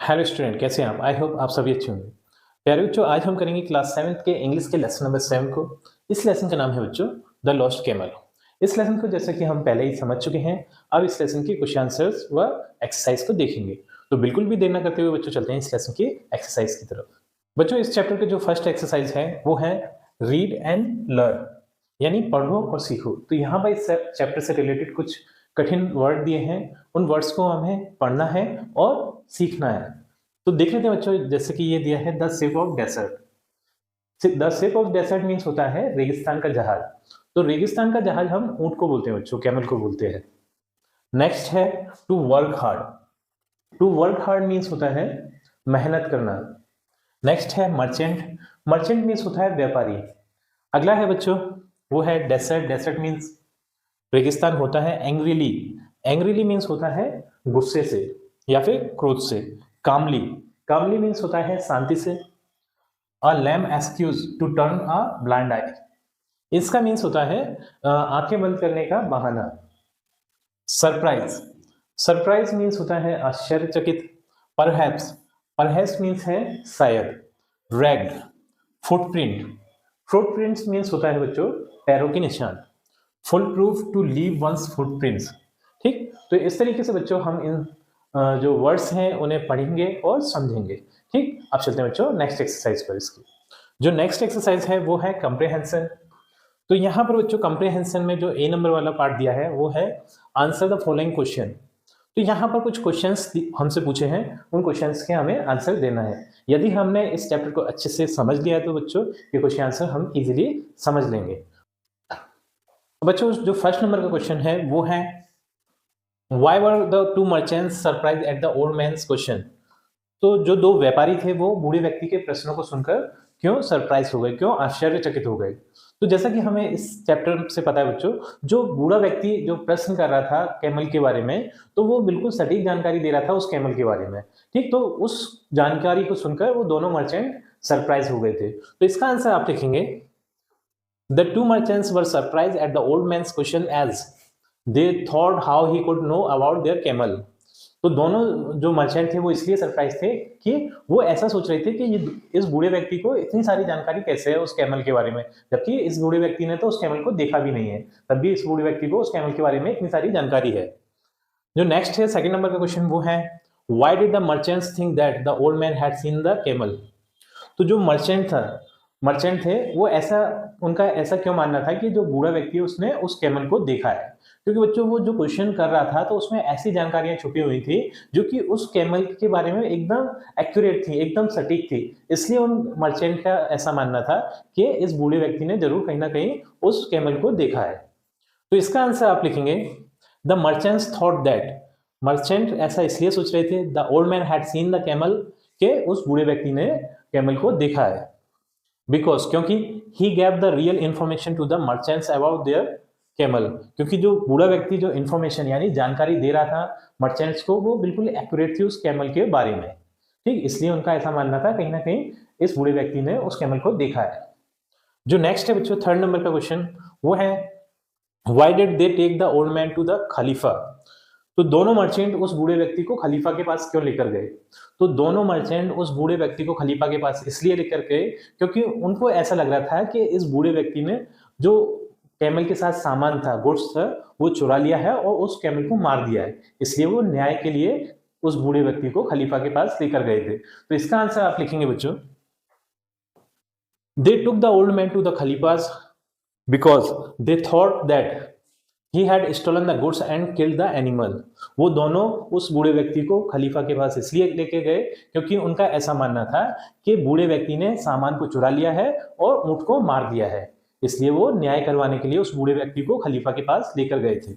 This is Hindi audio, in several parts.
हेलो स्टूडेंट, कैसे हैं आप? आई होप आप सभी अच्छे होंगे। प्यारे बच्चों, आज हम करेंगे क्लास 7th के इंग्लिश के लेसन नंबर 7 को। इस लेसन का नाम है बच्चों द लॉस्ट कैमल। इस लेसन को जैसा कि हम पहले ही समझ चुके हैं, अब इस लेसन के क्वेश्चन आंसर्स व एक्सरसाइज को देखेंगे। तो बिल्कुल भी देर न करते हुए बच्चों चलते हैं इस लेसन की एक्सरसाइज की तरफ। बच्चों, इस चैप्टर के जो फर्स्ट एक्सरसाइज है वो है रीड एंड लर्न, यानी पढ़ो और सीखो। तो यहाँ पर इस चैप्टर से रिलेटेड कुछ कठिन वर्ड दिए हैं, उन वर्ड्स को हमें पढ़ना है और सीखना है। तो देख लेते हैं बच्चों, जैसे कि ये दिया है the ship of desert. The ship of desert means होता है रेगिस्तान का जहाज। तो रेगिस्तान का जहाज हम ऊंट को बोलते हैं बच्चों, कैमल को बोलते हैं। नेक्स्ट है to work hard. To work hard means होता है मेहनत करना। नेक्स्ट है मर्चेंट। मर्चेंट मीन्स होता है व्यापारी। अगला है बच्चों वो है डेसर्ट। डेसर्ट मीन्स रेगिस्तान होता है एंग्रीली। एंग्रीली मीन्स होता है गुस्से से या फिर क्रोध से। कामली। कामली मीन्स होता है शांति से। A lame excuse to turn a blind eye. इसका मीन्स होता है आंखें बंद करने का बहाना। सरप्राइज। सरप्राइज मीन्स होता है आश्चर्यचकित। परहैप्स। परहैप्स मीन्स है शायद। रैग्ड। फुटप्रिंट। फुटप्रिंट्स मीन्स होता है बच्चों पैरों के निशान। Full proof to leave one's footprints. ठीक, तो इस तरीके से बच्चों हम इन जो वर्ड्स हैं उन्हें पढ़ेंगे और समझेंगे। ठीक, अब चलते हैं बच्चों नेक्स्ट एक्सरसाइज पर। इसकी जो नेक्स्ट एक्सरसाइज है वो है कंप्रेहेंशन। तो यहाँ पर बच्चों कंप्रेहेंशन में जो ए नंबर वाला पार्ट दिया है वो है आंसर द फॉलोइंग क्वेश्चन। तो यहाँ पर कुछ क्वेश्चंस हमसे पूछे हैं, उन क्वेश्चंस के हमें आंसर देना है। यदि हमने इस चैप्टर को अच्छे से समझ लिया है तो बच्चों ये क्वेश्चन आंसर हम इजीली समझ लेंगे। बच्चों जो फर्स्ट नंबर का क्वेश्चन है वो है Why were the two merchants surprised at the old man's question? तो जो दो व्यापारी थे वो बूढ़े व्यक्ति के प्रश्नों को सुनकर क्यों सरप्राइज हो गए, क्यों आश्चर्यचकित हो गए? तो जैसा कि हमें इस चैप्टर से पता है बच्चों, जो बूढ़ा व्यक्ति जो प्रश्न कर रहा था कैमल के बारे में, तो वो बिल्कुल सटीक जानकारी दे रहा था उस कैमल के बारे में। ठीक, तो उस जानकारी को सुनकर वो दोनों मर्चेंट सरप्राइज हो गए थे। तो इसका आंसर आप लिखेंगे The two merchants were surprised at the old man's question as they thought how he could know about their camel. तो दोनों जो मर्चेंट थे वो इसलिए सरप्राइज थे कि वो ऐसा सोच रहे थे कि ये इस बूढ़े व्यक्ति को इतनी सारी जानकारी कैसे है उस कैमल के बारे में, जबकि इस बूढ़े व्यक्ति ने तो उस कैमल को देखा भी नहीं है, तब भी इस बूढ़े व्यक्ति को उस कैमल के बारे में इतनी सारी जानकारी है। जो नेक्स्ट है सेकंड नंबर का क्वेश्चन वो है why did the merchants think that the old man had seen the camel. तो जो मर्चेंट थे वो उनका ऐसा क्यों मानना था कि जो बूढ़ा व्यक्ति है उसने उस कैमल को देखा है? क्योंकि बच्चों वो जो क्वेश्चन कर रहा था तो उसमें ऐसी जानकारियां छुपी हुई थी जो कि उस कैमल के बारे में एकदम एक्यूरेट थी, एकदम सटीक थी। इसलिए उन मर्चेंट का ऐसा मानना था कि इस बूढ़े व्यक्ति ने जरूर कहीं ना कहीं उस कैमल को देखा है। तो इसका आंसर आप लिखेंगे the merchants thought that. Merchant ऐसा इसलिए सोच रहे थे the old man had seen the camel, के उस बूढ़े व्यक्ति ने कैमल को देखा है। बिकॉज क्योंकि he gave the real information to the merchants about their camel. क्योंकि जो बूढ़ा व्यक्ति जो इंफॉर्मेशन यानी जानकारी दे रहा था मर्चेंट्स को वो बिल्कुल एक्यूरेट थी उस कैमल के बारे में। ठीक, इसलिए उनका ऐसा मानना था कहीं ना कहीं इस बूढ़े व्यक्ति ने उस कैमल को देखा है। जो नेक्स्ट है बच्चों थर्ड नंबर का क्वेश्चन वो है why did they take the old man to the खलीफा। तो दोनों मर्चेंट उस बूढ़े व्यक्ति को खलीफा के पास क्यों लेकर गए? तो दोनों मर्चेंट उस बूढ़े व्यक्ति को खलीफा के पास इसलिए लेकर गए क्योंकि उनको ऐसा लग रहा था कि इस बूढ़े व्यक्ति ने जो कैमल के साथ सामान था, गुड्स था, वो चुरा लिया है और उस कैमल को मार दिया है। इसलिए वो न्याय के लिए उस बूढ़े व्यक्ति को खलीफा के पास लेकर गए थे। तो इसका आंसर आप लिखेंगे बच्चों they took the old man to the खलीफास because they thought that He had stolen the goods and killed the animal. वो दोनों उस बूढ़े व्यक्ति को खलीफा के पास इसलिए लेके गए क्योंकि उनका ऐसा मानना था कि बूढ़े व्यक्ति ने सामान को चुरा लिया है और ऊंट को मार दिया है। इसलिए वो न्याय करवाने के लिए उस बूढ़े व्यक्ति को खलीफा के पास लेकर गए थे।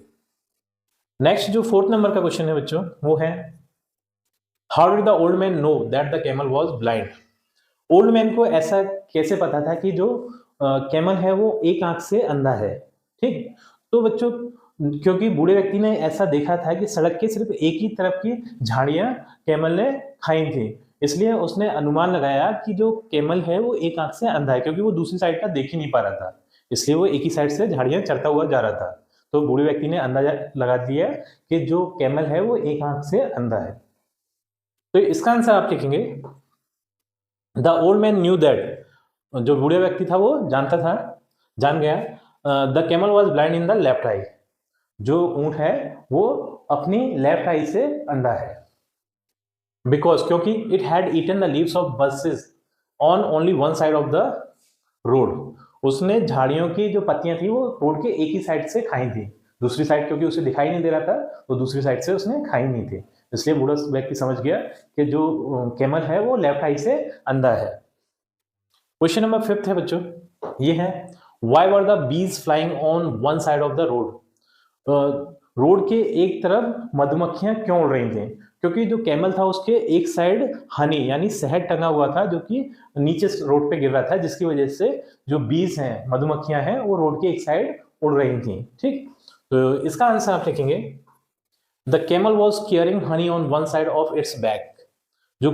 नेक्स्ट जो फोर्थ नंबर का क्वेश्चन है बच्चों वो है how did the old man know that the camel was blind. Old man को ऐसा कैसे पता था कि जो कैमल है वो एक आंख से अंधा है? ठीक, तो बच्चों क्योंकि बूढ़े व्यक्ति ने ऐसा देखा था कि सड़क के सिर्फ एक ही तरफ की झाड़ियां कैमल ने खाई थी, इसलिए उसने अनुमान लगाया कि जो कैमल है वो एक आंख से अंधा है क्योंकि वो दूसरी साइड का देख ही नहीं पा रहा था, इसलिए वो एक ही साइड से झाड़ियां चरता हुआ जा रहा था। तो बूढ़े व्यक्ति ने अंदाजा लगा दिया कि जो कैमल है वो एक आंख से अंधा है। तो इसका आंसर आप लिखेंगे the old man knew that, जो बूढ़े व्यक्ति था वो जान गया the camel was blind in the left eye, जो ऊंट है वो अपनी लेफ्ट आई से अंधा है। बिकॉज, क्योंकि it had eaten the leaves of bushes on only one side of the road, उसने झाड़ियों की जो पत्तियां थी वो रोड के एक ही साइड से खाई थी, दूसरी साइड क्योंकि उसे दिखाई नहीं दे रहा था तो दूसरी साइड से उसने खाई नहीं थी, इसलिए बूढ़ा व्यक्ति समझ गया कि जो कैमल है वो लेफ्ट आई से अंधा है। क्वेश्चन नंबर 5 है बच्चों, ये है why were the bees flying on one side of the road, road के एक तरफ मधुमक्खियां क्यों उड़ रही थी, क्योंकि जो कैमल था उसके एक साइड हनी यानी शहद टंगा हुआ था जो कि नीचे रोड पे गिर रहा था, जिसकी वजह से जो बीज हैं मधुमक्खियां हैं वो रोड के एक साइड उड़ रही थी। ठीक, तो इसका आंसर आप लिखेंगे the camel was carrying Honey on one side of its back, जो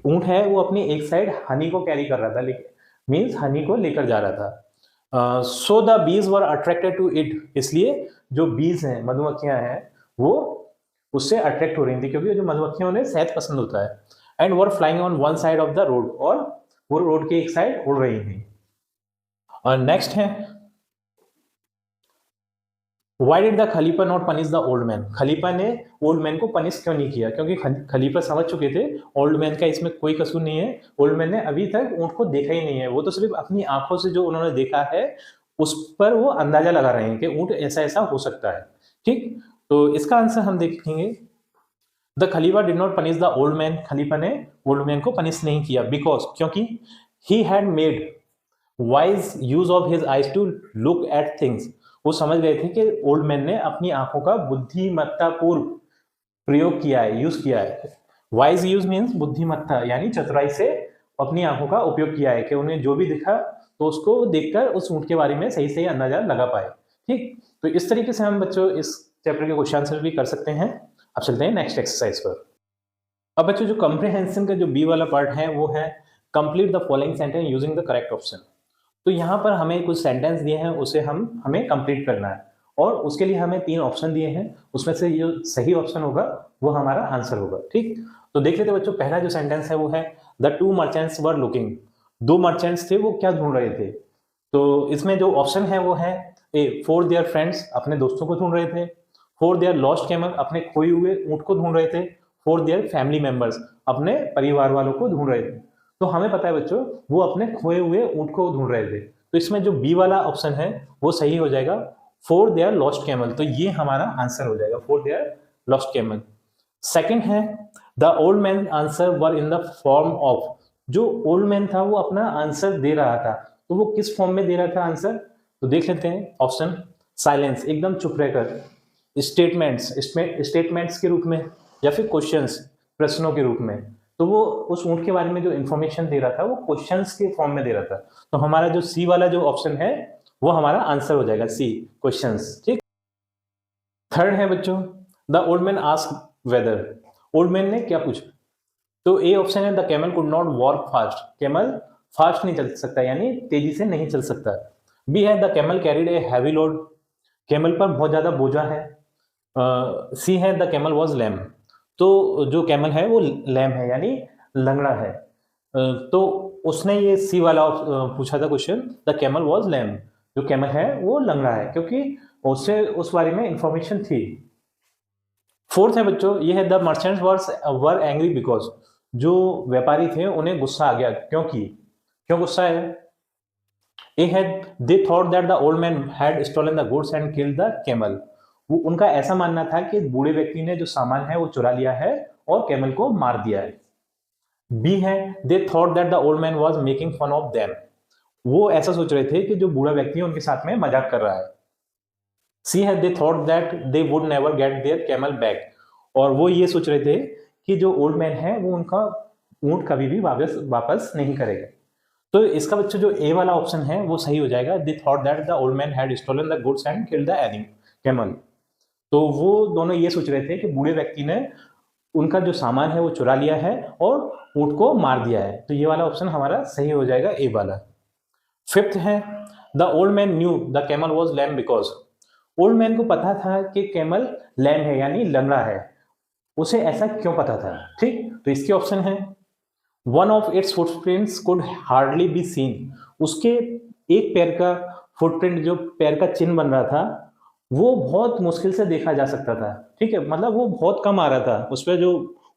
ऊंट है वो अपनी एक साइड हनी को कैरी कर रहा था, मीन्स हनी को लेकर जा रहा था। So the bees were attracted to it, इसलिए जो बीज हैं मधुमक्खियां हैं वो उससे अट्रैक्ट हो रही थी, क्योंकि जो मधुमक्खियों उन्हें शहद पसंद होता है। And were flying on one side of the road, और वो रोड के एक साइड उड़ रही थी। और नेक्स्ट है Why did the खलीफा not punish the old man, खलीफा ने ओल्ड मैन को पनिश क्यों नहीं किया, क्योंकि खलीफा समझ चुके थे ओल्ड मैन का इसमें कोई कसूर नहीं है, ओल्ड मैन ने अभी तक ऊंट को देखा ही नहीं है, वो तो सिर्फ अपनी आंखों से जो उन्होंने देखा है उस पर वो अंदाजा लगा रहे हैं कि ऊंट ऐसा ऐसा हो सकता है। ठीक, तो इसका आंसर हम देखेंगे द खलीफा did not punish the old man, खलीफा ने ओल्ड मैन को पनिश नहीं किया बिकॉज, क्योंकि he had made wise use of his eyes to look at things, वो समझ गए थे कि ओल्ड मैन ने अपनी आंखों का बुद्धिमत्तापूर्व प्रयोग किया है, यूज किया है। वाइज यूज मीन्स बुद्धिमत्ता यानी चतुराई से अपनी आंखों का उपयोग किया है कि उन्हें जो भी दिखा तो उसको देखकर उस ऊंट के बारे में सही सही अंदाजा लगा पाए। ठीक, तो इस तरीके से हम बच्चों इस चैप्टर के क्वेश्चन आंसर भी कर सकते हैं। अब चलते हैं नेक्स्ट एक्सरसाइज पर। अब बच्चों जो कंप्रीहेंशन का जो बी वाला पार्ट है वो है complete the following sentence using the correct option. तो यहाँ पर हमें कुछ सेंटेंस दिए हैं, उसे हमें कंप्लीट करना है और उसके लिए हमें 3 ऑप्शन दिए हैं, उसमें से जो सही ऑप्शन होगा वो हमारा आंसर होगा। ठीक, तो देख लेते बच्चों, पहला जो सेंटेंस है वो है the two merchants were looking, 2 merchants थे वो क्या ढूंढ रहे थे। तो इसमें जो ऑप्शन है वो है ए फॉर देयर फ्रेंड्स, अपने दोस्तों को ढूंढ रहे थे, फॉर देयर लॉस्ट कैमल, अपने खोए हुए ऊंट को ढूंढ रहे थे, फॉर देयर फैमिली मेंबर्स, अपने परिवार वालों को ढूंढ रहे थे। तो हमें पता है बच्चों वो अपने खोए हुए ऊंट को ढूंढ रहे थे, तो इसमें जो बी वाला ऑप्शन है वो सही हो जाएगा फॉर देयर लॉस्ट कैमल, तो ये हमारा आंसर हो जाएगा for their lost camel. Second है the old man answer were in the form of, जो ओल्ड मैन था वो अपना आंसर दे रहा था, तो वो किस फॉर्म में दे रहा था आंसर, तो देख लेते हैं ऑप्शन साइलेंस, एकदम चुप रहकर, स्टेटमेंट्स के रूप में, या फिर क्वेश्चंस, प्रश्नों के रूप में। तो वो उस ऊंट के बारे में जो इंफॉर्मेशन दे रहा था वो क्वेश्चंस के फॉर्म में दे रहा था, तो हमारा जो सी वाला जो ऑप्शन है वो हमारा आंसर हो जाएगा सी, क्वेश्चंस। ठीक, थर्ड है बच्चों the old man ask whether, old man ने क्या पूछा, तो ए ऑप्शन है the camel could not walk fast, camel fast नहीं चल सकता यानी तेजी से नहीं चल सकता। बी है the camel carried a heavy load, camel पर बहुत ज्यादा बोझा है। सी है द कैमल वॉज लैम, तो जो कैमल है वो लैम है यानी लंगड़ा है। तो उसने ये सी वाला पूछा था question, the camel was lame, जो कैमल है वो लंगड़ा है, क्योंकि उससे उस बारे में इंफॉर्मेशन थी। फोर्थ है बच्चों, ये है the merchants were angry because, जो व्यापारी थे उन्हें गुस्सा आ गया, क्यों गुस्सा है। ए है they thought that the old man had stolen the goods and killed the camel, वो उनका ऐसा मानना था कि बूढ़े व्यक्ति ने जो सामान है वो चुरा लिया है और कैमल को मार दिया है। बी है they thought that the old man was making fun of them, वो ऐसा सोच रहे थे कि जो बूढ़ा व्यक्ति है उनके साथ में मजाक कर रहा है। सी है they thought that they would never get their camel back, और वो ये सोच रहे थे कि जो ओल्ड मैन है वो उनका ऊंट कभी भी वापस नहीं करेगा। तो इसका बच्चों जो ए वाला ऑप्शन है वो सही हो जाएगा, they thought that the old man had stolen the goods and killed the camel, तो वो दोनों ये सोच रहे थे कि बूढ़े व्यक्ति ने उनका जो सामान है वो चुरा लिया है और ऊंट को मार दिया है, तो ये वाला ऑप्शन हमारा सही हो जाएगा ए वाला। फिफ्थ है the old man knew the camel was lame because, old man को पता था कि कैमल लैम है यानी लंगड़ा है, उसे ऐसा क्यों पता था। ठीक, तो इसके ऑप्शन है one of its footprints could hardly be seen, उसके एक पैर का फुटप्रिंट, जो पैर का चिन्ह बन रहा था, वो बहुत मुश्किल से देखा जा सकता था। ठीक है, मतलब वो बहुत कम आ रहा था, उस पर जो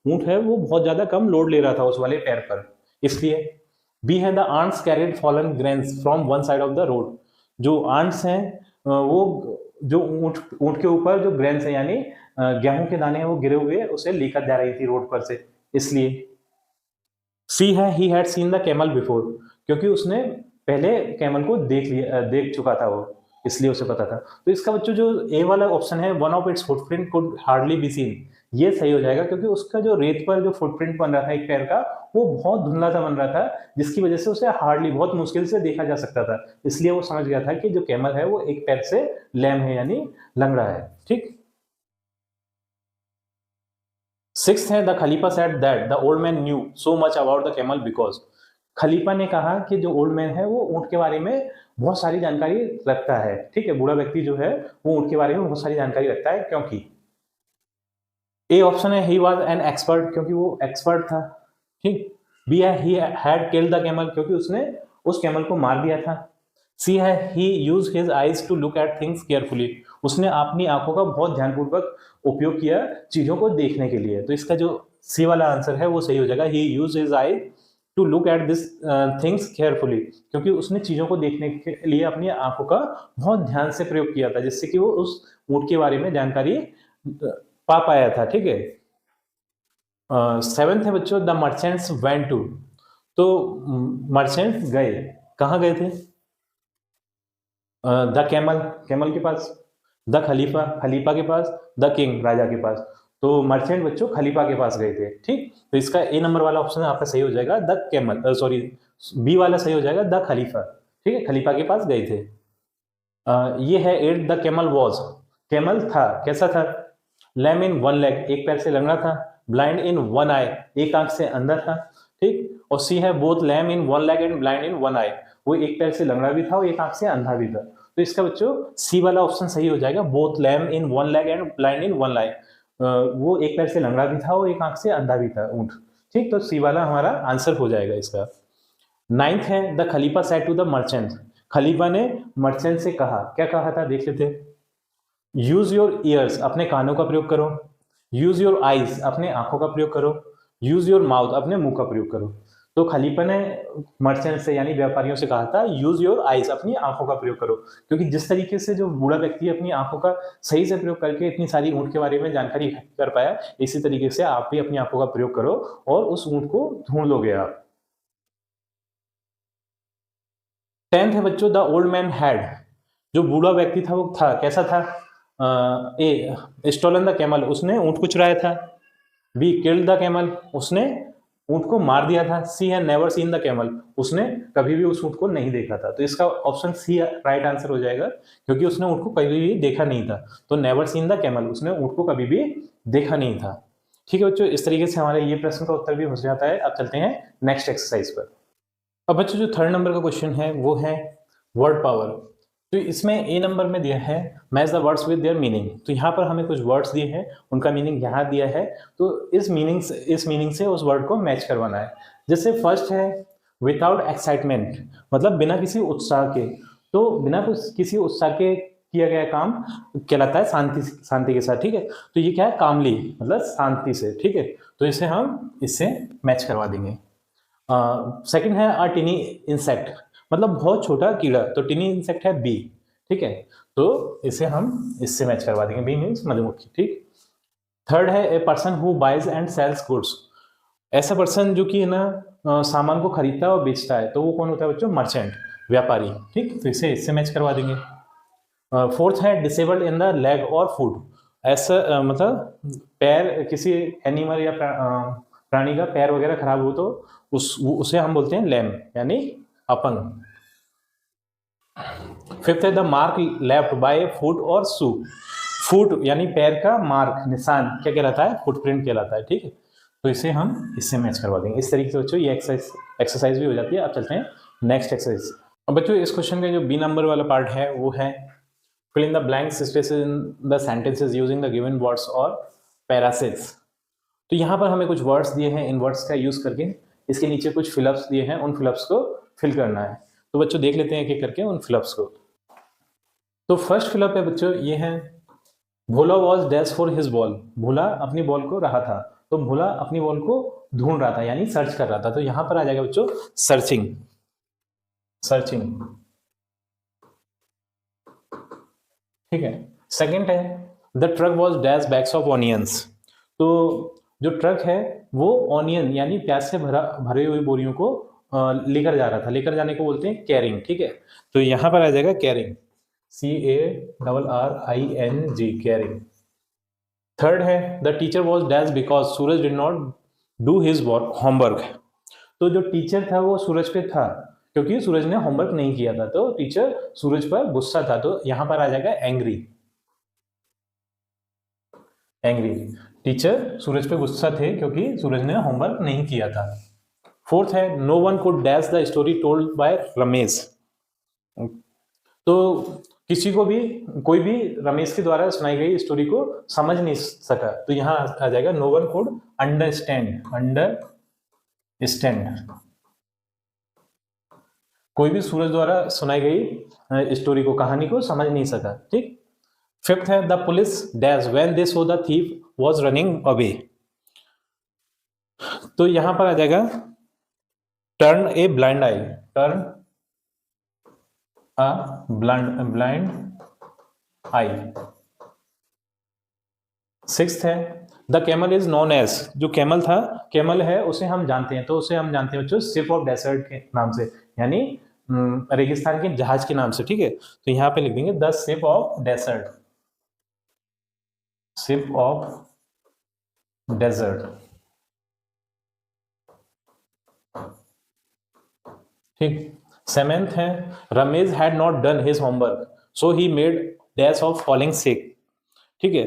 ऊंट है वो बहुत ज्यादा कम लोड ले रहा था उस वाले पैर पर, इसलिए। बी है the ants carried fallen grains from one side of the road, जो आंट्स हैं वो जो ऊंट ऊंट के ऊपर जो ग्रेन्स है यानी गेहूं के दाने हैं वो गिरे हुए उसे लेकर जा रही थी रोड पर से, इसलिए। सी है he had seen the camel before, क्योंकि उसने पहले कैमल को देख चुका था वो, इसलिए उसे पता था। तो इसका बच्चों जो ए वाला ऑप्शन है one of its footprint could hardly be seen, ये सही हो जाएगा, क्योंकि उसका जो रेत पर जो फुटप्रिंट बन रहा था एक पैर का, वो बहुत धुंधला सा बन रहा था, जिसकी वजह से उसे हार्डली बहुत मुश्किल से देखा जा सकता था, इसलिए वो समझ गया था कि जो कैमल है वो एक पैर से लैम है यानी लंगड़ा है। ठीक, सिक्स्थ है द खलीफा said that the old man knew so much about the camel because, खलीफा ने कहा कि जो ओल्ड मैन है वो ऊंट के बारे में बहुत सारी जानकारी रखता है। ठीक है, बूढ़ा व्यक्ति जो है वो ऊंट के बारे में बहुत सारी जानकारी रखता है, क्योंकि ए ऑप्शन है ही वाज एन एक्सपर्ट, क्योंकि वो एक्सपर्ट था। ठीक, बी है he had killed the camel, क्योंकि उसने उस कैमल को मार दिया था। सी है he use his eyes to look at things carefully, उसने अपनी आंखों का बहुत ध्यानपूर्वक उपयोग किया चीजों को देखने के लिए, तो इसका जो सी वाला आंसर है वो सही हो जाएगा, he use his eye to look at this things carefully, क्योंकि उसने चीजों को देखने के लिए अपनी आंखों का बहुत ध्यान से प्रयोग किया था, जिससे कि वो उस ऊंट के बारे में जानकारी पा पाया था। ठीक है, सेवेंथ है बच्चों द मर्चेंट्स वेंट टू, तो मर्चेंट गए, कहाँ गए थे, द कैमल, कैमल के पास, द खलीफा, खलीफा के पास, द किंग, राजा के पास, तो मर्चेंट बच्चों खलीफा के पास गए थे। ठीक, तो इसका ए नंबर वाला ऑप्शन आपका सही हो जाएगा, द कैमल, सॉरी बी वाला सही हो जाएगा, द खलीफा। ठीक है, खलीफा के पास गए थे। ये है at the camel was, camel था, कैसा था, लैम इन वन लेग, एक पैर से लंगड़ा था, ब्लाइंड इन वन आई, एक आंख से अंधा था। ठीक, और सी है both lame in one leg and blind in one eye, वो एक पैर से लंगड़ा भी था और एक आंख से अंधा भी था, तो इसका बच्चों सी वाला ऑप्शन सही हो जाएगा, both lame in one leg and blind in one eye, वो एक पैर से लंगड़ा भी था और एक आंख से अंधा भी था ऊंट। ठीक, तो सी वाला हमारा आंसर हो जाएगा इसका। नाइन्थ है द खलीफा सेड टू द मर्चेंट, खलीफा ने मर्चेंट से कहा, क्या कहा था देख लेते। यूज योर ईयर्स, अपने कानों का प्रयोग करो, यूज योर आईज, अपने आंखों का प्रयोग करो, यूज योर माउथ, अपने मुंह का प्रयोग करो। तो खलीफा ने मर्चेंट से यानी व्यापारियों से कहा था यूज योर आईज, अपनी आंखों का प्रयोग करो, क्योंकि जिस तरीके से जो बूढ़ा व्यक्ति अपनी आंखों का सही से प्रयोग करके इतनी सारी ऊंट के बारे में जानकारी इकट्ठी कर पाया, इसी तरीके से आप भी अपनी आंखों का प्रयोग करो और उस ऊंट को ढूंढ लोगे आप। टेंथ है बच्चों द ओल्ड मैन हैड, जो बूढ़ा व्यक्ति था वो था, कैसा था, ए स्टोलन द कैमल, उसने ऊंट को चुराया था। बी किल्ड द कैमल, उसने ऊंट को मार दिया था। सी है नेवर सीन द कैमल, उसने कभी भी उस ऊंट को नहीं देखा था, तो इसका ऑप्शन सी राइट आंसर हो जाएगा, क्योंकि उसने ऊंट को कभी भी देखा नहीं था, तो नेवर सीन द कैमल, उसने ऊंट को कभी भी देखा नहीं था। ठीक है बच्चों, इस तरीके से हमारे ये प्रश्न का उत्तर भी हो जाता है। अब चलते हैं नेक्स्ट एक्सरसाइज पर। अब बच्चों जो थर्ड नंबर का क्वेश्चन है वो है वर्ड पावर, तो इसमें ए नंबर में दिया है match the words with their meaning, तो यहाँ पर हमें कुछ वर्ड्स दिए हैं, उनका मीनिंग यहाँ दिया है, तो इस मीनिंग से उस वर्ड को मैच करवाना है। जैसे फर्स्ट है विदाउट एक्साइटमेंट, मतलब बिना किसी उत्साह के, तो बिना किसी उत्साह के किया गया काम कहलाता है शांति के साथ। ठीक है, तो ये क्या है, कामली, मतलब शांति से। ठीक है, तो इसे हम इससे मैच करवा देंगे। सेकंड है अ टिनी इंसेक्ट, मतलब बहुत छोटा कीड़ा, तो टिनी इंसेक्ट है बी। ठीक है, तो इसे हम इससे मैच करवा देंगे, बी मीन्स मधुमक्खी। ठीक, थर्ड है a person who buys and sells goods, ऐसा पर्सन जो कि ना सामान को खरीदता है और बेचता है, तो वो कौन होता है बच्चों, मर्चेंट, व्यापारी। ठीक, तो इसे इससे मैच करवा देंगे। फोर्थ है डिसेबल्ड इन द लेग और फुट, ऐसा मतलब पैर, किसी एनिमल या प्राणी का पैर वगैरह खराब हो तो उसे हम बोलते हैं लेम यानी अपंग। फिफ्थ है the mark left by foot और शू, फुट यानी पैर का मार्क, निशान क्या कहलाता है, फुटप्रिंट कहलाता है। ठीक है, तो इसे हम इससे मैच करवा देंगे। इस तरीके से बच्चों ये एक्सरसाइज भी हो जाती है। अब चलते हैं नेक्स्ट एक्सरसाइज। अब बच्चों इस क्वेश्चन का जो बी नंबर वाला पार्ट है वो है fill in the blank spaces in the sentences using the given words or parases। तो यहाँ पर हमें कुछ वर्ड्स दिए हैं, इन वर्ड्स का यूज करके इसके नीचे कुछ फिलअप्स दिए हैं, उन फिलअप्स को फिल करना है। तो बच्चों देख लेते हैं एक एक करके उन फिलअप्स को। तो फर्स्ट फिलअप है बच्चों, ये है Bhola was dash for his ball. भोला अपनी बॉल को रहा था, तो भोला अपनी बॉल को ढूंढ रहा था यानी सर्च कर रहा था। तो यहां पर आ जाएगा बच्चों सर्चिंग, सर्चिंग, ठीक है। सेकंड है the truck was dash bags of onions. तो जो ट्रक है वो ऑनियन यानी प्याज से भरे हुई बोरियों को लेकर जा रहा था। लेकर जाने को बोलते हैं कैरिंग, ठीक है। तो यहां पर आ जाएगा कैरिंग, CARRING, कैरिंग। थर्ड है the teacher was dash because Suraj did not do his homework. तो जो टीचर था वो सूरज पे था क्योंकि सूरज ने होमवर्क नहीं किया था, तो टीचर सूरज पर गुस्सा था। तो यहां पर आ जाएगा एंग्री, एंग्री। टीचर सूरज पे गुस्सा थे क्योंकि सूरज ने होमवर्क नहीं किया था। फोर्थ है no one could dash the story told by Ramesh. तो किसी को भी, कोई भी रमेश के द्वारा सुनाई गई स्टोरी को समझ नहीं सका। तो यहां आ जाएगा no one could understand, understand. कोई भी सूरज द्वारा सुनाई गई स्टोरी को, कहानी को समझ नहीं सका, ठीक। फिफ्थ है the police dash when they saw the thief was running away. तो यहां पर आ जाएगा turn a blind eye, turn a blind eye. Sixth है the camel is known as. जो कैमल था, कैमल है उसे हम जानते हैं, तो उसे हम जानते हैं बच्चों शिप ऑफ डेजर्ट के नाम से, यानी रेगिस्तान के जहाज के नाम से, ठीक है। तो यहां पे लिख देंगे the ship of desert, ship of desert, ठीक। सेवेंथ है Ramesh had not done his homework so he made dash of falling sick, ठीक है।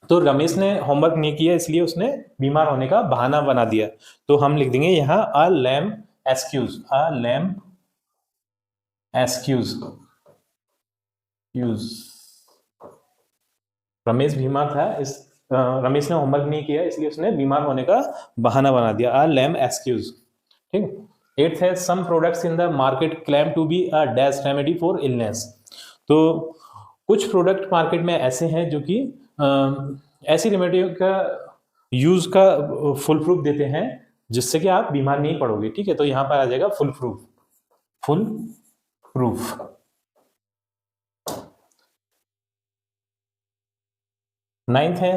तो रमेश ने होमवर्क नहीं किया इसलिए उसने बीमार होने का बहाना बना दिया। तो हम लिख देंगे यहां अ लैम एक्सक्यूज, अ लैम एक्सक्यूज यूज। रमेश बीमार था, इस रमेश ने होमवर्क नहीं किया इसलिए उसने बीमार होने का बहाना बना दिया, अ लैम एक्सक्यूज, ठीक। एट्थ है some products in the market claim to be a dash remedy for illness. तो कुछ प्रोडक्ट मार्केट में ऐसे हैं जो कि ऐसी रेमेडी का यूज का फुल प्रूफ देते हैं जिससे कि आप बीमार नहीं पड़ोगे, ठीक है। तो यहां पर आ जाएगा full proof, full proof. Ninth है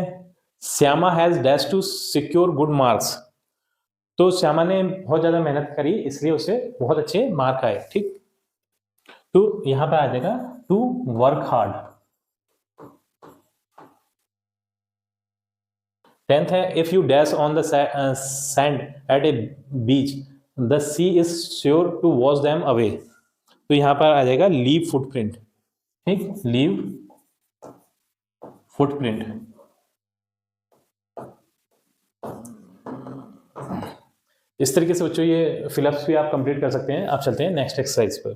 Shyama has dash to secure good marks. तो श्यामा ने बहुत ज्यादा मेहनत करी इसलिए उसे बहुत अच्छे मार्क आए, ठीक। तो यहां पर आ जाएगा टू वर्क हार्ड। टेंथ है if you dash on the sand at a beach the sea is sure to wash them away. तो यहां पर आ जाएगा लीव फुटप्रिंट, ठीक, लीव फुटप्रिंट। इस तरीके से बच्चों ये फिलअप्स भी आप कंप्लीट कर सकते हैं। आप चलते हैं नेक्स्ट एक्सरसाइज पर।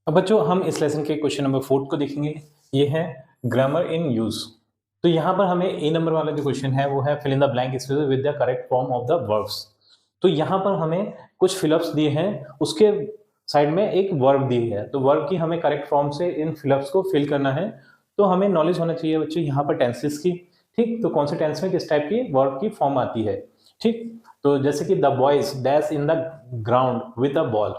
अब बच्चों हम इस लेसन के क्वेश्चन नंबर 4 को देखेंगे। ये है ग्रामर इन यूज। तो यहां पर हमें ए नंबर वाला जो क्वेश्चन है वो है fill in the blank spaces with the correct form of the verbs. तो यहां पर हमें कुछ फिलअप्स दिए हैं, उसके साइड में एक वर्ब दी है, तो वर्ब की हमें करेक्ट फॉर्म से इन फिलअप्स को फिल करना है। तो हमें नॉलेज होना चाहिए बच्चों यहाँ पर टेंसेस की, ठीक। तो कौन से टेंस में किस टाइप की वर्ब की फॉर्म आती है, ठीक। तो जैसे कि the boys dash in the ground with a ball.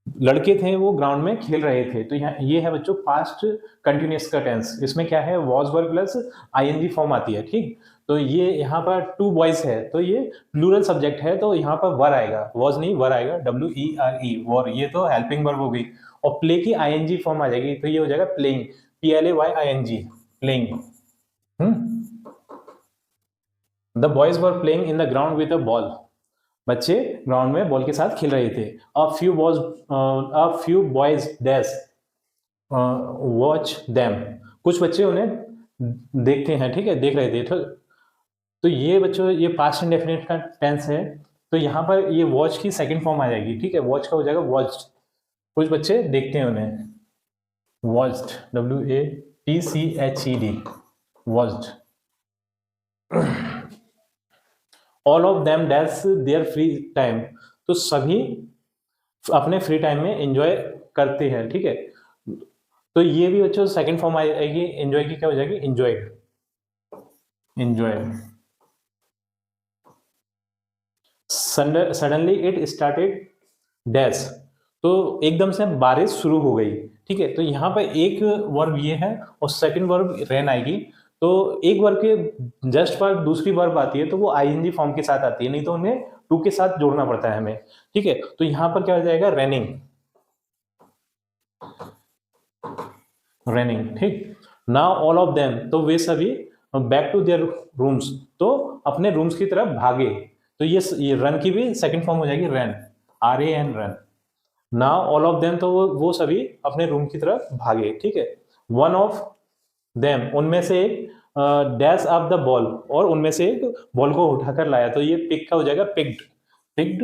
लड़के थे वो ग्राउंड में खेल रहे थे। तो यहाँ ये है बच्चों पास्ट कंटिन्यूअस का टेंस। इसमें क्या है was verb plus ING form आती है, ठीक। तो ये यहाँ पर टू बॉयज है तो ये प्लूरल सब्जेक्ट है, तो यहाँ पर वर आएगा, वॉज नहीं वर आएगा, WERE वर। ये तो हेल्पिंग वर्ब हो गई और प्ले की आईएनजी फॉर्म आ जाएगी, तो ये हो जाएगा playing, PLAYING, playing. The boys were playing in the ground with a ball. बच्चे ग्राउंड में बॉल के साथ खेल रहे थे। A few boys dash watch them. कुछ बच्चे उन्हें देखते हैं, ठीक है, देख रहे थे। तो ये बच्चों ये पास्ट इंडेफिनिट का टेंस है। तो यहाँ पर ये वॉच की सेकंड फॉर्म आ जाएगी, ठीक है, वॉच का हो जाएगा वॉच्ड। कुछ बच्चे देखते हैं उन्हें, watched, WATCHED, watched. All of them dash there free time, तो सभी अपने फ्री टाइम में एंजॉय करते हैं, ठीक है। तो ये भी बच्चों सेकंड फॉर्म आएगी एंजॉय की, क्या हो जाएगी, enjoy, enjoy. Suddenly it started dash, तो एकदम से बारिश शुरू हो गई, ठीक है। तो यहाँ पर एक वर्ब ये है और सेकंड वर्ब रेन आएगी। तो एक वर्ब के जस्ट पर दूसरी वर्ब आती है तो वो आईएनजी फॉर्म के साथ आती है, नहीं तो उन्हें टू के साथ जोड़ना पड़ता है हमें, ठीक है। तो यहाँ पर क्या हो जाएगा, रेनिंग, रेनिंग, ठीक। नाउ ऑल ऑफ देम, तो वे सभी बैक टू देयर रूम्स, तो अपने रूम्स की तरफ भागे। तो ये रन की भी सेकंड फॉर्म हो जाएगी run, RAN, run. Now all of them, तो वो सभी अपने रूम की तरफ भागे, ठीक है। वन ऑफ देम, उनमें से एक डैश अप द बॉल, और उनमें से एक बॉल को उठाकर लाया। तो ये पिक का हो जाएगा picked, picked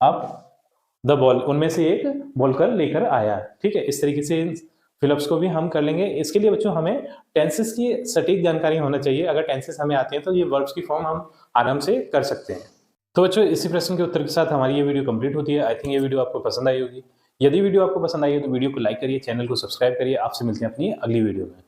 up the ball, उनमें से एक बॉल कर लेकर आया, ठीक है। इस तरीके से फिलअप्स को भी हम कर लेंगे। इसके लिए बच्चों हमें टेंसेस की सटीक जानकारी होना चाहिए। अगर टेंसेस हमें आती हैं तो ये वर्ब्स की फॉर्म हम आराम से कर सकते हैं। तो बच्चों इसी प्रश्न के उत्तर के साथ हमारी ये वीडियो कंप्लीट होती है। आई थिंक ये वीडियो आपको पसंद आई होगी। यदि वीडियो आपको पसंद आई है तो वीडियो को लाइक करिए, चैनल को सब्सक्राइब करिए। आपसे मिलते हैं अपनी अगली वीडियो में।